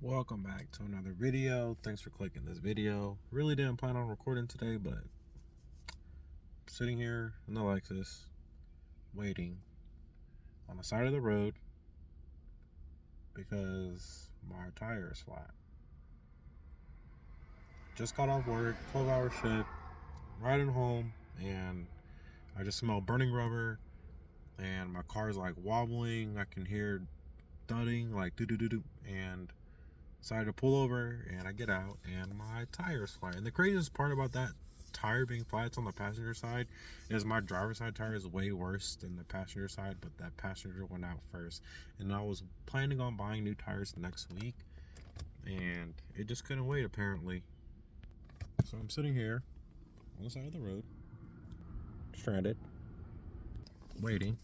Welcome back to another video. Thanks for clicking this video. Really didn't plan on recording today, but sitting here in the Lexus waiting on the side of the road because my tire is flat. Just got off work, 12-hour shift, riding home, and I just smell burning rubber, and my car's like wobbling. I can hear thudding, like do do do do, and decided to pull over, and I get out and my tire's flat. And the craziest part about that tire being flat, it's on the passenger side, is my driver's side tire is way worse than the passenger side, but that passenger went out first. And I was planning on buying new tires next week, and it just couldn't wait apparently. So I'm sitting here on the side of the road, stranded, waiting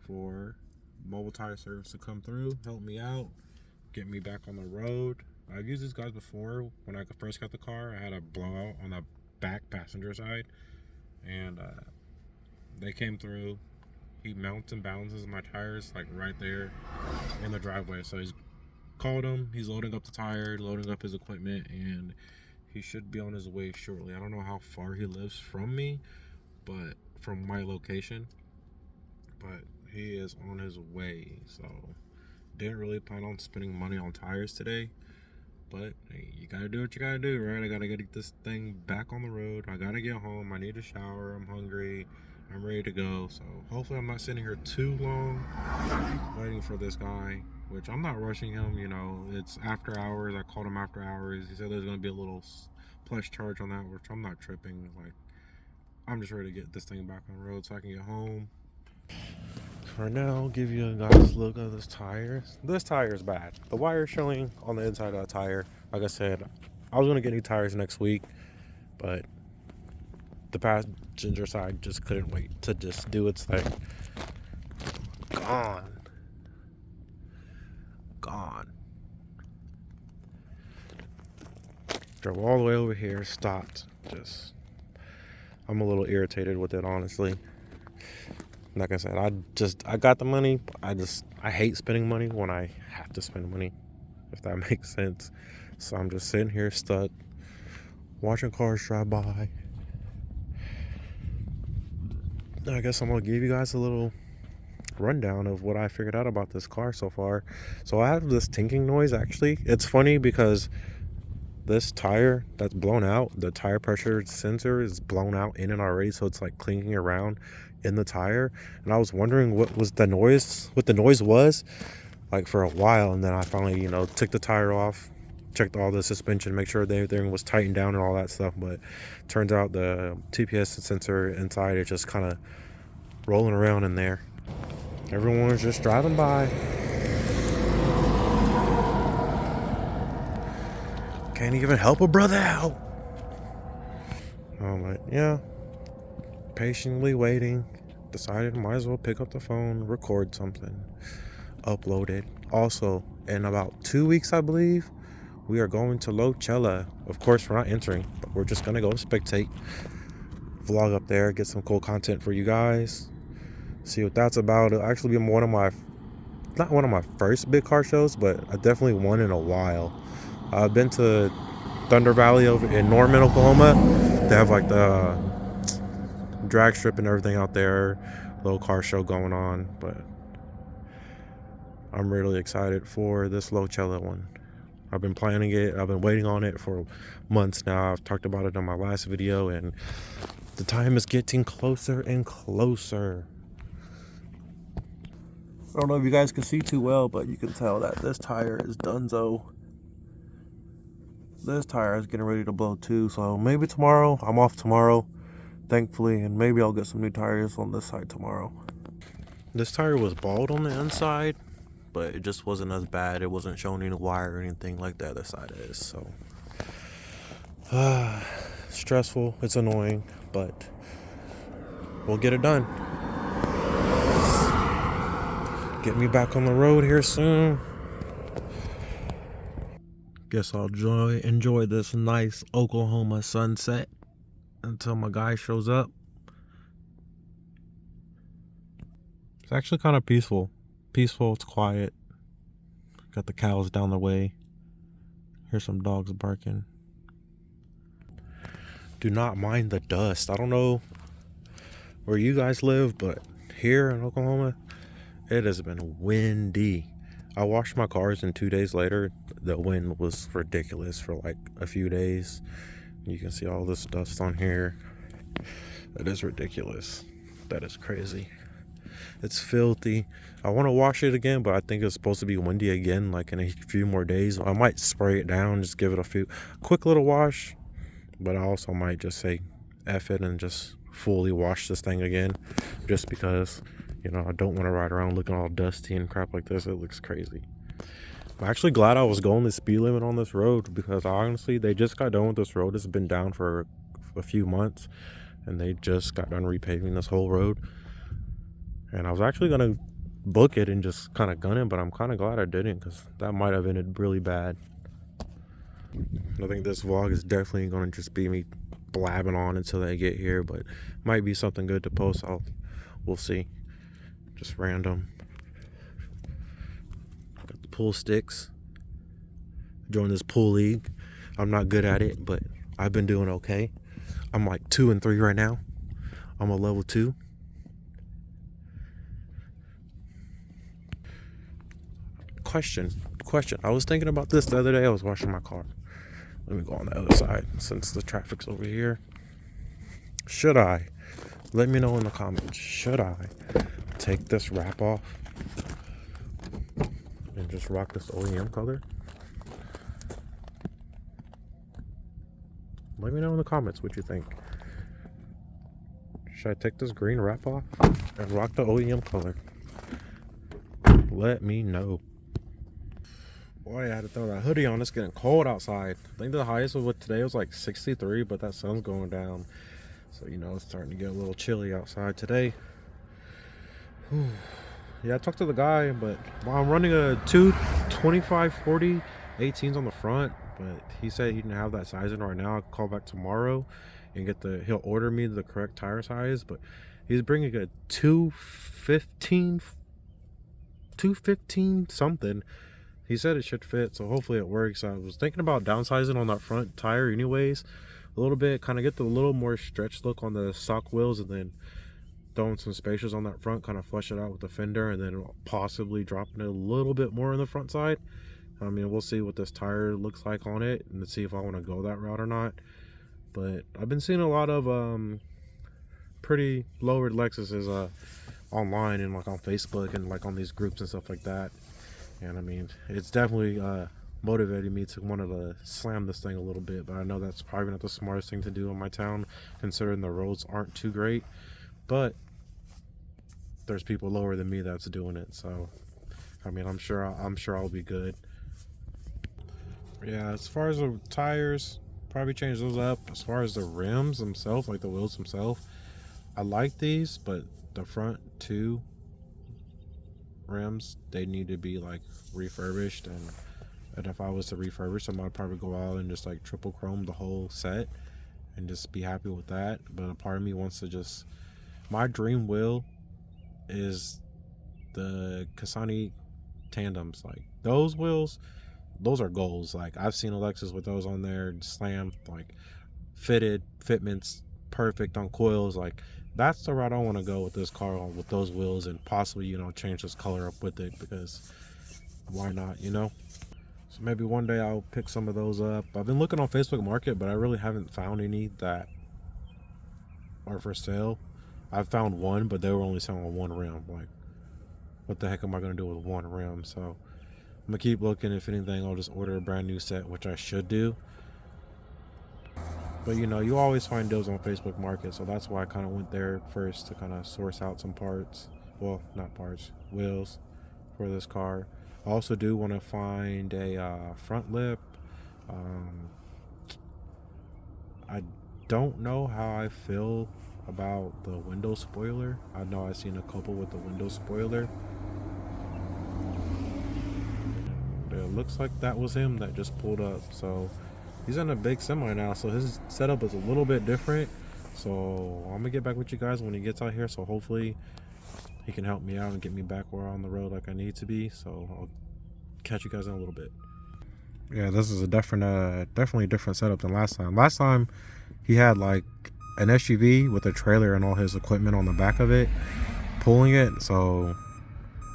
for mobile tire service to come through, help me out, get me back on the road. I've used these guys before. When I first got the car, I had a blowout on the back passenger side, and they came through. He mounts and balances my tires like right there in the driveway. So he's called him. He's loading up the tire, loading up his equipment, and he should be on his way shortly. I don't know how far he lives from me, but from my location, but he is on his way. So didn't really plan on spending money on tires today, but hey, you gotta do what you gotta do, right? I gotta get this thing back on the road. I gotta get home. I need a shower. I'm hungry. I'm ready to go. So hopefully I'm not sitting here too long waiting for this guy, which I'm not rushing him. You know, it's after hours. I called him after hours. He said there's gonna be a little plus charge on that, which I'm not tripping. Like, I'm just ready to get this thing back on the road so I can get home. For now, I'll give you guys a look at this tire. This tire is bad. The wire showing on the inside of the tire. Like I said, I was going to get new tires next week, but the passenger side just couldn't wait to just do its thing. Gone. Drove all the way over here, stopped. I'm a little irritated with it, honestly. Like I said, I got the money. I hate spending money when I have to spend money, if that makes sense. So I'm just sitting here stuck, watching cars drive by. I guess I'm gonna give you guys a little rundown of what I figured out about this car so far. So I have this tinking noise. Actually, it's funny because this tire that's blown out, the tire pressure sensor is blown out in it already, so it's like clinking around in the tire. And I was wondering what the noise was, like, for a while. And then I finally, took the tire off, checked all the suspension, make sure that everything was tightened down and all that stuff. But turns out the TPS sensor inside is just kind of rolling around in there. Everyone was just driving by. Can't even help a brother out. I'm like, yeah, patiently waiting. Decided might as well pick up the phone, record something, upload it. Also, in about 2 weeks, I believe, we are going to Coachella. Of course, we're not entering, but we're just gonna go spectate, vlog up there, get some cool content for you guys, see what that's about. It'll actually be not one of my first big car shows, but definitely one in a while. I've been to Thunder Valley over in Norman, Oklahoma. They have like the drag strip and everything out there, little car show going on. But I'm really excited for this Coachella one. I've been planning it. I've been waiting on it for months now. I've talked about it on my last video, and the time is getting closer and closer. I don't know if you guys can see too well, but you can tell that this tire is donezo. This tire is getting ready to blow too, so maybe tomorrow. I'm off tomorrow, thankfully, and maybe I'll get some new tires on this side tomorrow. This tire was bald on the inside, but it just wasn't as bad. It wasn't showing any wire or anything like the other side is. So stressful. It's annoying, but we'll get it done. Get me back on the road here soon. Guess I'll enjoy this nice Oklahoma sunset until my guy shows up. It's actually kind of peaceful. It's quiet. Got the cows down the way. Here's some dogs barking. Do not mind the dust. I don't know where you guys live, but here in Oklahoma, it has been windy. I washed my cars and 2 days later, the wind was ridiculous for like a few days. You can see all this dust on here. That is ridiculous. That is crazy. It's filthy. I want to wash it again, but I think it's supposed to be windy again like in a few more days. I might spray it down, just give it a quick little wash, but I also might just say F it and just fully wash this thing again, just because, you know, I don't want to ride around looking all dusty and crap like this. It looks crazy. I'm actually glad I was going the speed limit on this road, because honestly, they just got done with this road. It's been down for a few months, and they just got done repaving this whole road. And I was actually going to book it and just kind of gun it, but I'm kind of glad I didn't, because that might have ended really bad. I think this vlog is definitely going to just be me blabbing on until they get here, but might be something good to post. We'll see. Just random. Got the pool sticks. Join this pool league. I'm not good at it, but I've been doing okay. I'm like 2 and 3 right now. I'm a level 2. Question. I was thinking about this the other day. I was washing my car. Let me go on the other side since the traffic's over here. Should I? Let me know in the comments. Should I take this wrap off and just rock this OEM color? Let me know in the comments what you think. Should I take this green wrap off and rock the OEM color? Let me know. Boy, I had to throw that hoodie on. It's getting cold outside. I think the highest of what today was like 63, but that sun's going down. So, you know, it's starting to get a little chilly outside today. Whew. Yeah, I talked to the guy, but I'm running a 225/40 18s on the front, but he said he didn't have that size in right now. I'll call back tomorrow and he'll order me the correct tire size, but he's bringing a 215 something. He said it should fit, so hopefully it works. I was thinking about downsizing on that front tire anyways, a little bit, kind of get the little more stretched look on the stock wheels, and then throwing some spacers on that front, kind of flush it out with the fender, and then possibly dropping it a little bit more on the front side. I mean, we'll see what this tire looks like on it and see if I want to go that route or not. But I've been seeing a lot of pretty lowered Lexuses online and like on Facebook and like on these groups and stuff like that. And I mean, it's definitely motivated me to want to slam this thing a little bit, but I know that's probably not the smartest thing to do in my town, considering the roads aren't too great. But there's people lower than me that's doing it, so I mean, I'm sure I'll be good. Yeah, as far as the tires, probably change those up. As far as the rims themselves, like the wheels themselves, I like these, but the front two rims, they need to be like refurbished, and if I was to refurbish them, I'd probably go out and just like triple chrome the whole set and just be happy with that. But a part of me wants to just, my dream wheel is the Kasani tandems. Like those wheels, those are goals. Like I've seen a Lexus with those on there, slammed, like fitted, fitments perfect on coils. Like that's the route I want to go with this car, with those wheels, and possibly, you know, change this color up with it, because why not, you know? So maybe one day I'll pick some of those up. I've been looking on Facebook Market, but I really haven't found any that are for sale. I've found one, but they were only selling one rim. Like, what the heck am I going to do with one rim? So I'm going to keep looking. If anything, I'll just order a brand new set, which I should do. But, you know, you always find deals on Facebook Market, so that's why I kind of went there first to kind of source out some parts. Well, not parts, wheels for this car. I also do want to find a front lip. I don't know how I feel about the window spoiler. I know I've seen a couple with the window spoiler. It looks like that was him that just pulled up. So he's in a big semi now, so his setup is a little bit different. So I'm gonna get back with you guys when he gets out here, so hopefully he can help me out and get me back where on the road like I need to be. So I'll catch you guys in a little bit. Yeah, this is a definitely a different setup than last time. Last time he had like an SUV with a trailer and all his equipment on the back of it, pulling it. So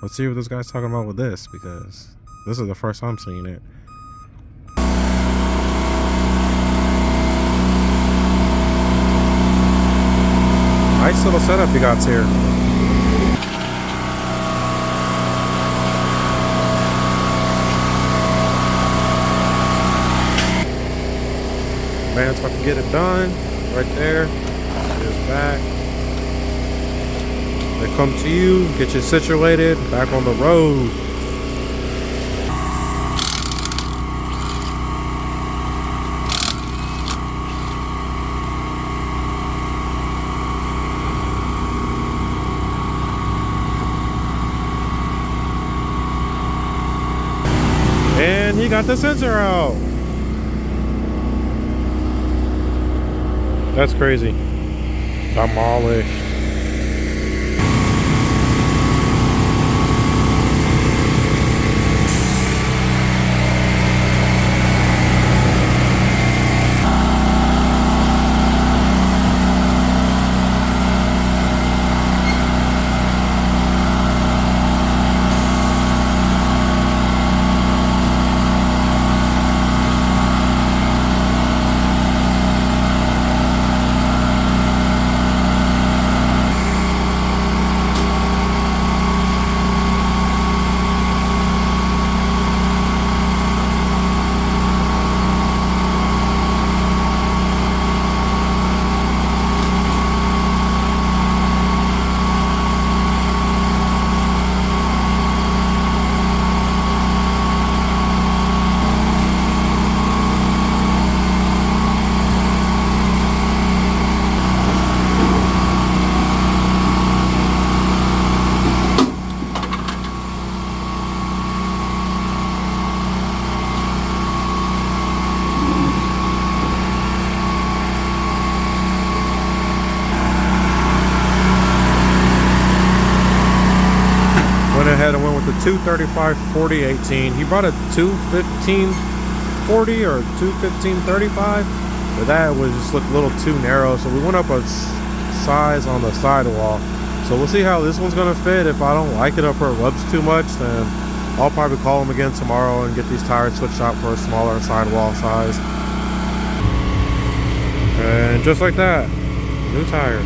let's see what this guy's talking about with this, because this is the first time seeing it. Nice little setup you got here. Man's about to get it done. Right there. His back. They come to you, get you situated, back on the road. And he got the sensor out. That's crazy. Demolished. Ahead and went with the 235/40/18. He brought a 215/40 or 215/35, but that was just looked a little too narrow, so we went up a size on the sidewall. So we'll see how this one's gonna fit. If I don't like it up or it rubs too much, then I'll probably call him again tomorrow and get these tires switched out for a smaller sidewall size. And just like that, new tire.